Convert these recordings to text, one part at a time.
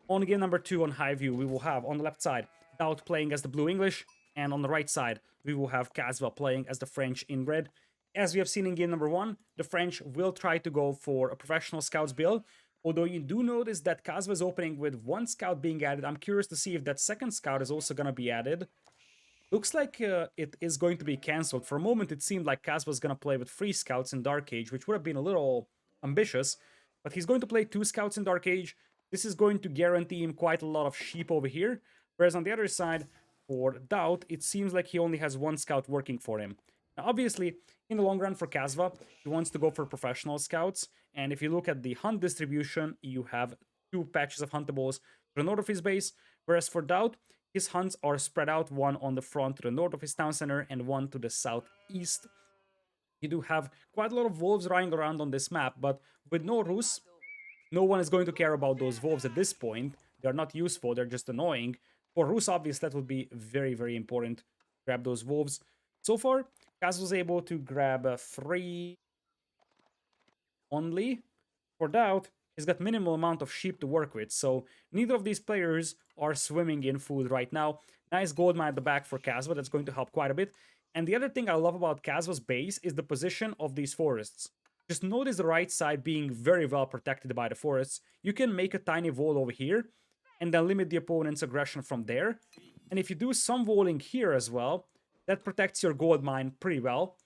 On game number 2 on High View, we will have on the left side DauT playing as the Blue English, and on the right side, we will have Kasva playing as the French in red. As we have seen in game number 1, the French will try to go for a professional scouts build, although you do notice that Kasva is opening with 1 scout being added. I'm curious to see if that second scout is also going to be added. Looks like it is going to be cancelled. For a moment, it seemed like Kasva was going to play with 3 scouts in Dark Age, which would have been a little ambitious, but he's going to play 2 scouts in Dark Age. This is going to guarantee him quite a lot of sheep over here, whereas on the other side, for DauT, it seems like he only has 1 scout working for him. Now, obviously, in the long run for Kasva, he wants to go for professional scouts, and if you look at the hunt distribution, you have 2 patches of huntables to the north of his base, whereas for DauT, his hunts are spread out, 1 on the front to the north of his town center and 1 to the southeast. You do have quite a lot of wolves running around on this map, but with no Rus, no one is going to care about those wolves at this point. They're not useful, they're just annoying. For Rus, obviously, that would be very, very important. Grab those wolves. So far, Kaz was able to grab 3 only. For DauT, he's got minimal amount of sheep to work with, so neither of these players are swimming in food right now. Nice gold mine at the back for Kasva, that's going to help quite a bit. And the other thing I love about Kasva's base is the position of these forests. Just notice the right side being very well protected by the forests. You can make a tiny wall over here, and then limit the opponent's aggression from there. And if you do some walling here as well, that protects your gold mine pretty well.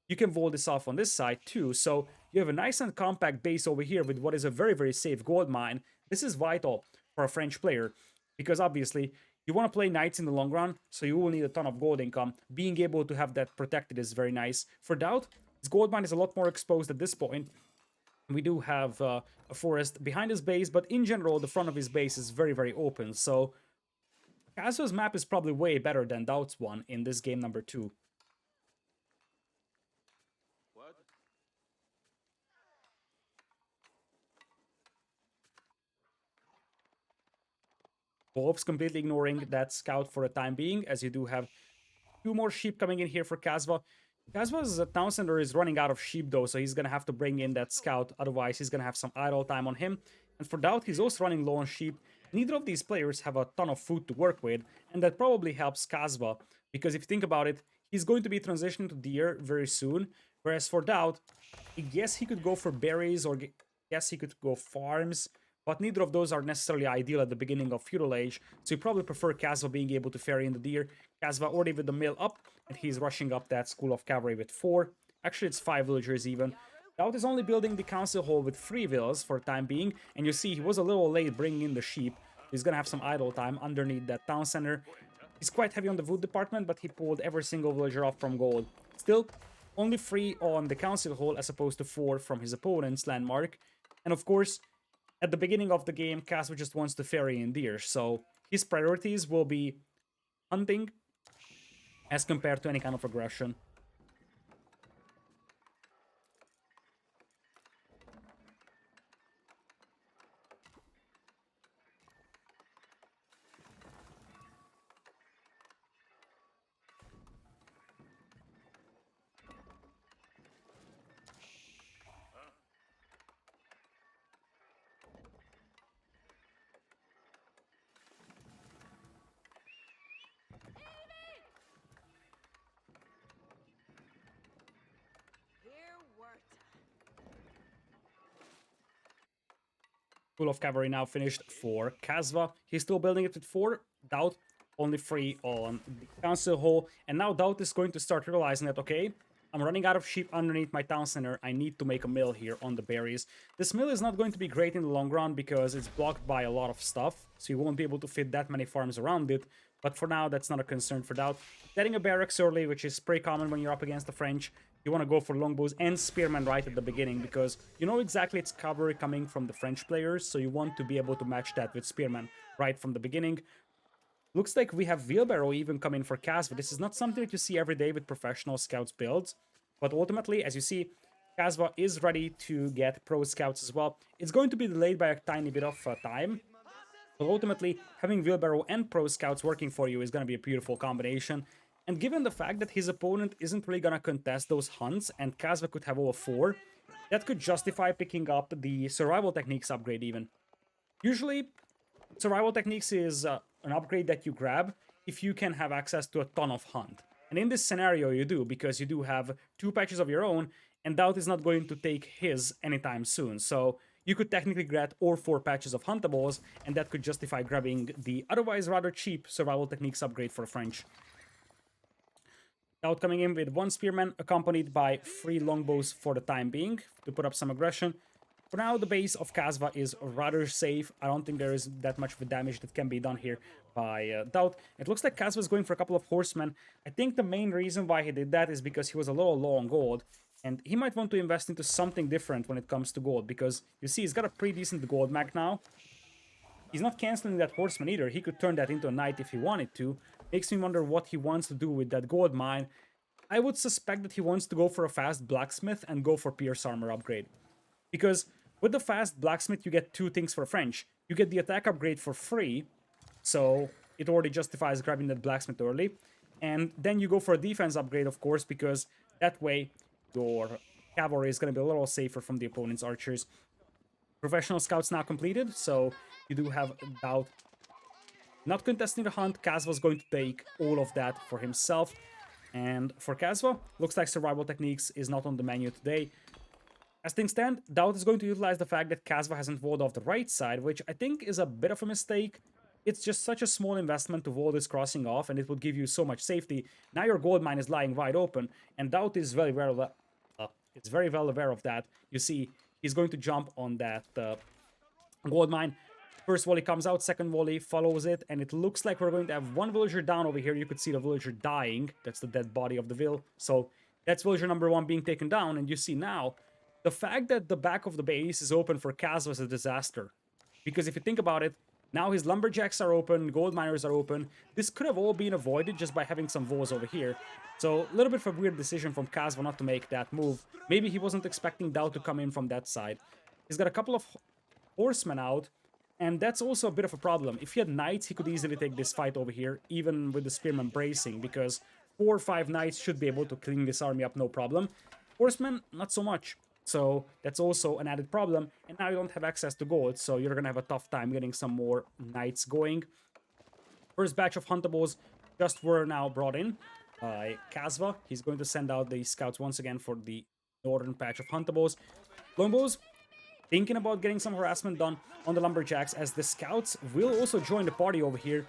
You can wall this off on this side too, so you have a nice and compact base over here with what is a very, very safe gold mine. This is vital for a French player, because obviously you want to play knights in the long run, so you will need a ton of gold income. Being able to have that protected is very nice. For DauT, his gold mine is a lot more exposed at this point. We do have a forest behind his base, but in general, the front of his base is very, very open. So Kasva's map is probably way better than DauT's one in this game number 2. Wolves completely ignoring that scout for the time being, as you do have 2 more sheep coming in here for Kasva. Kasva's town center is running out of sheep though, so he's gonna have to bring in that scout, otherwise he's gonna have some idle time on him. And for DauT, he's also running low on sheep. Neither of these players have a ton of food to work with, and that probably helps Kasva, because if you think about it, he's going to be transitioning to deer very soon, whereas for DauT, I guess he could go for berries, or guess he could go farms, but neither of those are necessarily ideal at the beginning of Feudal Age, so you probably prefer Kasva being able to ferry in the deer. Kasva already with the mill up, and he's rushing up that school of cavalry with 4. Actually, it's 5 villagers even. DauT is only building the council hall with 3 villas for the time being, and you see he was a little late bringing in the sheep. He's gonna have some idle time underneath that town center. He's quite heavy on the wood department, but he pulled every single villager off from gold. Still, only 3 on the council hall as opposed to 4 from his opponent's landmark. And of course, at the beginning of the game, Kasva just wants to ferry in deer, so his priorities will be hunting as compared to any kind of aggression. School of cavalry now finished for Kasva. He's still building it with 4. DauT only 3 on the council hall. And now DauT is going to start realizing that, okay, I'm running out of sheep underneath my town center. I need to make a mill here on the berries. This mill is not going to be great in the long run because it's blocked by a lot of stuff, so you won't be able to fit that many farms around it. But for now, that's not a concern for DauT. Getting a barracks early, which is pretty common when you're up against the French. You want to go for longbows and spearmen right at the beginning, because you know exactly it's cavalry coming from the French players, so you want to be able to match that with spearmen right from the beginning. Looks like we have wheelbarrow even coming for Kasva. This is not something that you see every day with professional scouts builds, but ultimately, as you see, Kasva is ready to get pro scouts as well. It's going to be delayed by a tiny bit of time, but ultimately, having wheelbarrow and pro scouts working for you is going to be a beautiful combination. And given the fact that his opponent isn't really going to contest those hunts, and Kasva could have all 4, that could justify picking up the survival techniques upgrade even. Usually, Survival techniques is an upgrade that you grab if you can have access to a ton of hunt. And in this scenario, you do, because you do have 2 patches of your own, and DauT is not going to take his anytime soon. So you could technically get all 4 patches of huntables, and that could justify grabbing the otherwise rather cheap survival techniques upgrade for the French. DauT coming in with 1 spearman, accompanied by 3 longbows for the time being, to put up some aggression. For now, the base of Kasva is rather safe. I don't think there is that much of a damage that can be done here by DauT. It looks like Kasva is going for a couple of horsemen. I think the main reason why he did that is because he was a little low on gold, and he might want to invest into something different when it comes to gold, because you see he's got a pretty decent gold mag now. He's not canceling that horseman either. He could turn that into a knight if he wanted to. Makes me wonder what he wants to do with that gold mine. I would suspect that he wants to go for a fast blacksmith and go for pierce armor upgrade, because with the fast blacksmith, you get 2 things for French. You get the attack upgrade for free, so it already justifies grabbing that blacksmith early. And then you go for a defense upgrade, of course, because that way your cavalry is going to be a little safer from the opponent's archers. Professional scouts now completed, so you do have DauT not contesting the hunt. Kasva is going to take all of that for himself. And for Kasva, looks like survival techniques is not on the menu today. As things stand, DauT is going to utilize the fact that Kasva hasn't walled off the right side, which I think is a bit of a mistake. It's just such a small investment to wall this crossing off, and it would give you so much safety. Now your gold mine is lying wide open, and DauT is very well aware of that. You see, he's going to jump on that gold mine. First volley comes out, second volley follows it, and it looks like we're going to have 1 villager down over here. You could see the villager dying. That's the dead body of the vill. So that's villager number 1 being taken down, and you see now the fact that the back of the base is open for Kasva is a disaster. Because if you think about it, now his lumberjacks are open, gold miners are open. This could have all been avoided just by having some walls over here. So a little bit of a weird decision from Kasva not to make that move. Maybe he wasn't expecting DauT to come in from that side. He's got a couple of horsemen out, and that's also a bit of a problem. If he had knights, he could easily take this fight over here, even with the spearmen bracing, because 4 or 5 knights should be able to clean this army up no problem. Horsemen, not so much. So that's also an added problem, and now you don't have access to gold, so you're gonna have a tough time getting some more knights going. First batch of huntables just were now brought in by Kasva. He's going to send out the scouts once again for the northern patch of huntables. Longbows thinking about getting some harassment done on the lumberjacks, as the scouts will also join the party over here.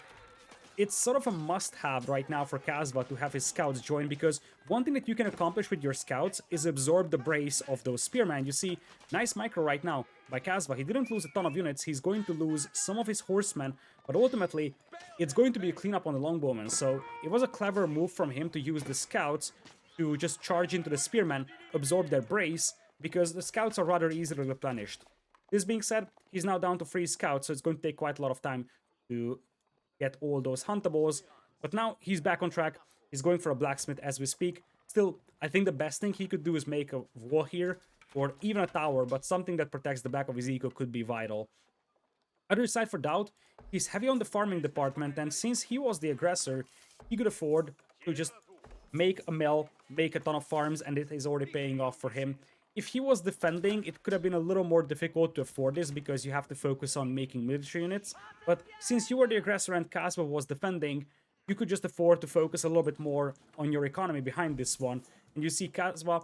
It's sort of a must-have right now for Kasva to have his scouts join, because one thing that you can accomplish with your scouts is absorb the brace of those spearmen. You see, nice micro right now by Kasva. He didn't lose a ton of units. He's going to lose some of his horsemen, but ultimately, it's going to be a cleanup on the longbowmen. So it was a clever move from him to use the scouts to just charge into the spearmen, absorb their brace, because the scouts are rather easily replenished. This being said, he's now down to 3 scouts, so it's going to take quite a lot of time to get all those huntables, but now he's back on track. He's going for a blacksmith as we speak. Still, I think the best thing he could do is make a wall here, or even a tower, but something that protects the back of his eco could be vital. Other side for DauT, he's heavy on the farming department, and since he was the aggressor, he could afford to just make a mill, make a ton of farms, and it is already paying off for him. If he was defending, it could have been a little more difficult to afford this, because you have to focus on making military units. But since you were the aggressor and Kasva was defending, you could just afford to focus a little bit more on your economy behind this one. And you see Kasva,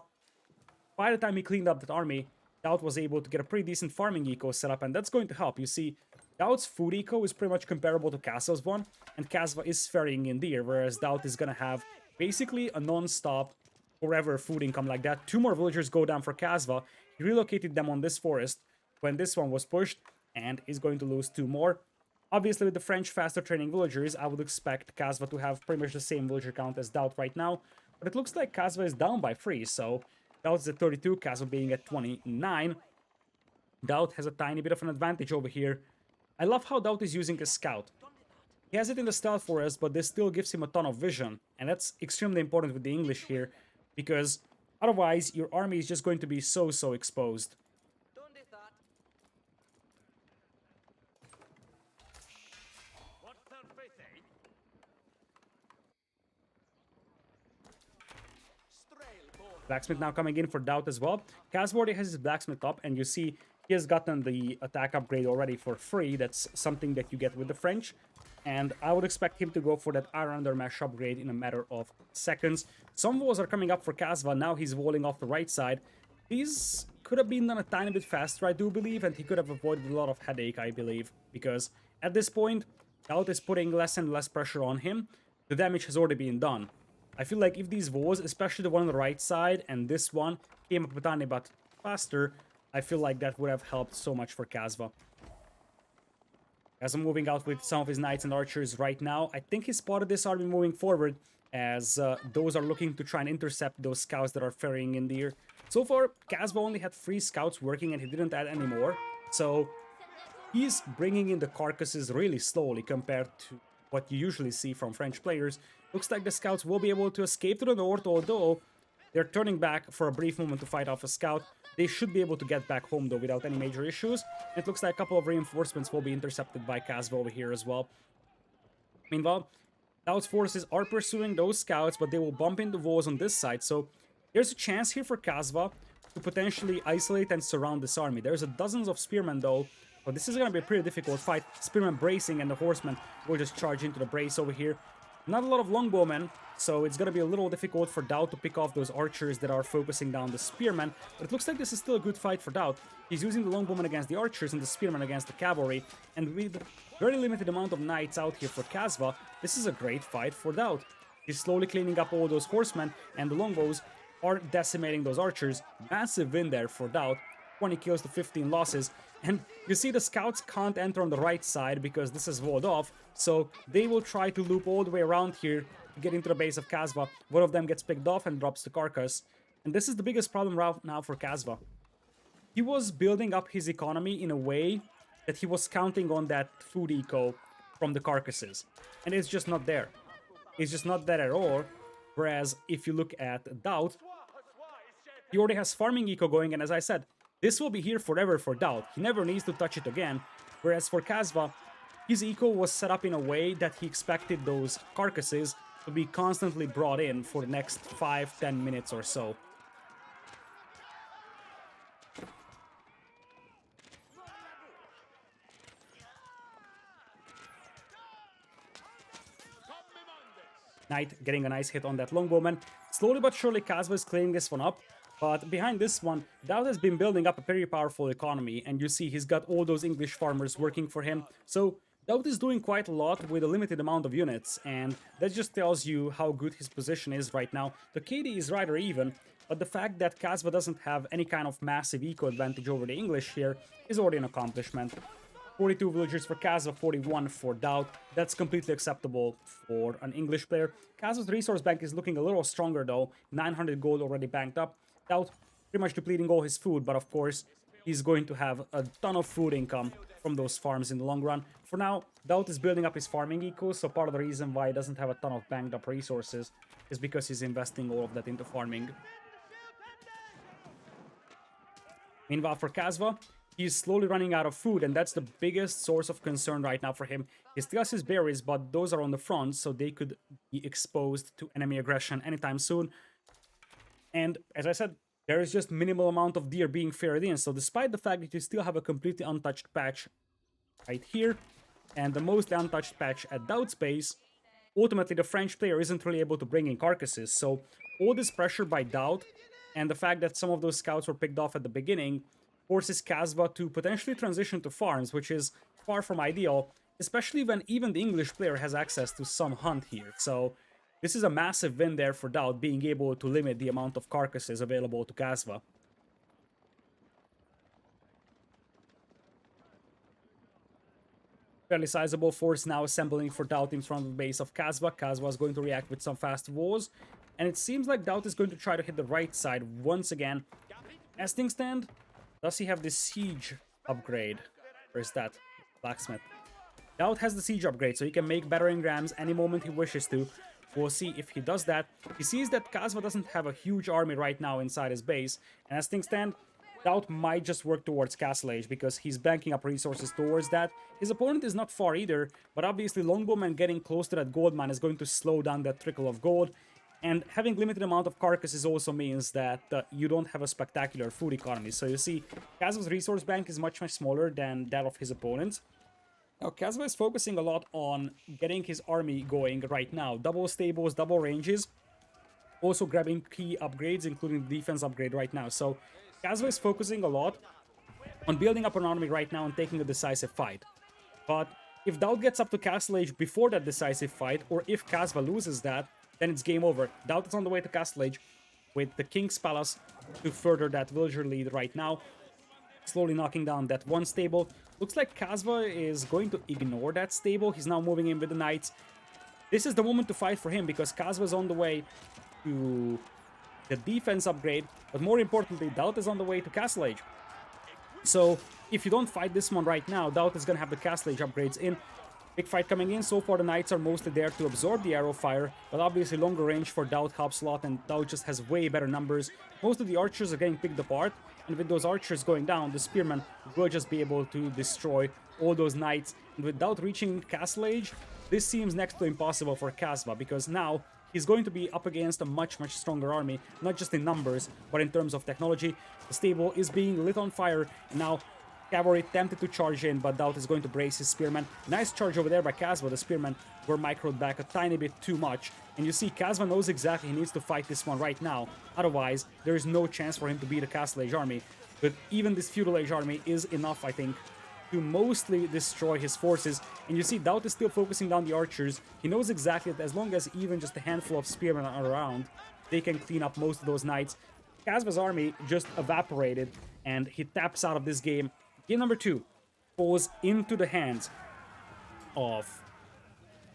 by the time he cleaned up that army, DauT was able to get a pretty decent farming eco set up, and that's going to help. You see, DauT's food eco is pretty much comparable to Kasva's one, and Kasva is ferrying in deer, whereas DauT is going to have basically a non-stop forever food income like that. 2 more villagers go down for Kasva. He relocated them on this forest when this one was pushed, and is going to lose 2 more. Obviously, with the French faster training villagers, I would expect Kasva to have pretty much the same villager count as DauT right now, but it looks like Kasva is down by 3, so DauT is at 32, Kasva being at 29. DauT has a tiny bit of an advantage over here. I love how DauT is using a scout. He has it in the stealth forest, but this still gives him a ton of vision, and that's extremely important with the English here, because otherwise your army is just going to be so exposed. Blacksmith now coming in for DauT as well. Kasva already has his blacksmith up, and you see He has gotten the attack upgrade already for free. That's something that you get with the French. And I would expect him to go for that Iron Under Mesh upgrade in a matter of seconds. Some walls are coming up for Kasva. Now he's walling off the right side. These could have been done a tiny bit faster, I do believe, and he could have avoided a lot of headache, I believe. Because at this point, DauT is putting less and less pressure on him. The damage has already been done. I feel like if these walls, especially the one on the right side and this one, came up a tiny bit faster, I feel like that would have helped so much for Kasva. As I'm moving out with some of his knights and archers right now, I think he spotted this army moving forward, as those are looking to try and intercept those scouts that are ferrying in the air. So far, Kasva only had 3 scouts working and he didn't add any more, so he's bringing in the carcasses really slowly compared to what you usually see from French players. Looks like the scouts will be able to escape to the north, although they're turning back for a brief moment to fight off a scout. They should be able to get back home, though, without any major issues. It looks like a couple of reinforcements will be intercepted by Kasva over here as well. Meanwhile, DauT's forces are pursuing those scouts, but they will bump into walls on this side, so there's a chance here for Kasva to potentially isolate and surround this army. There's dozens of spearmen, though, but this is going to be a pretty difficult fight. Spearmen bracing, and the horsemen will just charge into the brace over here. Not a lot of longbowmen, so it's going to be a little difficult for DauT to pick off those archers that are focusing down the spearmen, but it looks like this is still a good fight for DauT. He's using the longbowmen against the archers and the spearmen against the cavalry, and with very limited amount of knights out here for Kasva, this is a great fight for DauT. He's slowly cleaning up all those horsemen, and the longbows are decimating those archers. Massive win there for DauT. 20 kills to 15 losses. And you see the scouts can't enter on the right side because this is walled off, so they will try to loop all the way around here to get into the base of Kasva. One of them gets picked off and drops the carcass. And this is the biggest problem right now for Kasva. He was building up his economy in a way that he was counting on that food eco from the carcasses. And it's just not there. It's just not there at all. Whereas if you look at DauT, he already has farming eco going, and as I said, this will be here forever for DauT. He never needs to touch it again. Whereas for Kasva, his eco was set up in a way that he expected those carcasses to be constantly brought in for the next 5-10 minutes or so. Knight getting a nice hit on that longbowman. Slowly but surely Kasva is cleaning this one up. But behind this one, DauT has been building up a very powerful economy, and you see he's got all those English farmers working for him. So DauT is doing quite a lot with a limited amount of units, and that just tells you how good his position is right now. The KD is rather even, but the fact that Kasva doesn't have any kind of massive eco advantage over the English here is already an accomplishment. 42 villagers for Kasva, 41 for DauT. That's completely acceptable for an English player. Kasva's resource bank is looking a little stronger though. 900 gold already banked up. DauT pretty much depleting all his food, but of course he's going to have a ton of food income from those farms in the long run. For now, DauT is building up his farming eco, so part of the reason why he doesn't have a ton of banked up resources is because he's investing all of that into farming. Meanwhile, for Kasva, he's slowly running out of food, and that's the biggest source of concern right now for him. He still has his berries, but those are on the front, so they could be exposed to enemy aggression anytime soon. And as I said, there is just minimal amount of deer being ferried in, so despite the fact that you still have a completely untouched patch right here, and the most untouched patch at DauT's base, ultimately the French player isn't really able to bring in carcasses, so all this pressure by DauT, and the fact that some of those scouts were picked off at the beginning, forces Kasva to potentially transition to farms, which is far from ideal, especially when even the English player has access to some hunt here, so this is a massive win there for DauT, being able to limit the amount of carcasses available to Kasva. Fairly sizable force now assembling for DauT in front of the base of Kasva. Kasva is going to react with some fast walls, and it seems like DauT is going to try to hit the right side once again. As things stand, does he have the siege upgrade? Where's that? Blacksmith. DauT has the siege upgrade, so he can make battering rams any moment he wishes to. We'll see if he does that. He sees that Kasva doesn't have a huge army right now inside his base, and as things stand, DauT might just work towards Castle Age because he's banking up resources towards that. His opponent is not far either, but obviously Longbowman getting close to that gold mine is going to slow down that trickle of gold. And having limited amount of carcasses also means that you don't have a spectacular food economy. So you see, Kasva's resource bank is much smaller than that of his opponents. Now, Kasva is focusing a lot on getting his army going right now. Double stables, double ranges. Also grabbing key upgrades, including the defense upgrade right now. So Kasva is focusing a lot on building up an army right now and taking a decisive fight. But if DauT gets up to Castle Age before that decisive fight, or if Kasva loses that, then it's game over. DauT is on the way to Castle Age with the King's Palace to further that villager lead right now. Slowly knocking down that one stable. Looks like Kasva is going to ignore that stable. He's now moving in with the knights. This is the moment to fight for him because Kasva is on the way to the defense upgrade. But more importantly, DauT is on the way to Castle Age. So if you don't fight this one right now, DauT is going to have the Castle Age upgrades in. Big fight coming in. So far, the knights are mostly there to absorb the arrow fire, but obviously longer range for DauT helps a lot, and DauT just has way better numbers. Most of the archers are getting picked apart, and with those archers going down, the spearmen will just be able to destroy all those knights. And with DauT reaching Castle Age, this seems next to impossible for Kasva, because now he's going to be up against a much stronger army, not just in numbers, but in terms of technology. The stable is being lit on fire, and now Cavalry tempted to charge in, but DauT is going to brace his spearmen. Nice charge over there by Kasva. The spearmen were microed back a tiny bit too much. And you see, Kasva knows exactly he needs to fight this one right now. Otherwise, there is no chance for him to beat a Castle Age army. But even this feudal age army is enough, I think, to mostly destroy his forces. And you see, DauT is still focusing down the archers. He knows exactly that as long as even just a handful of spearmen are around, they can clean up most of those knights. Kasva's army just evaporated, and he taps out of this game. Game number 2 falls into the hands of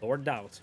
Lord DauT.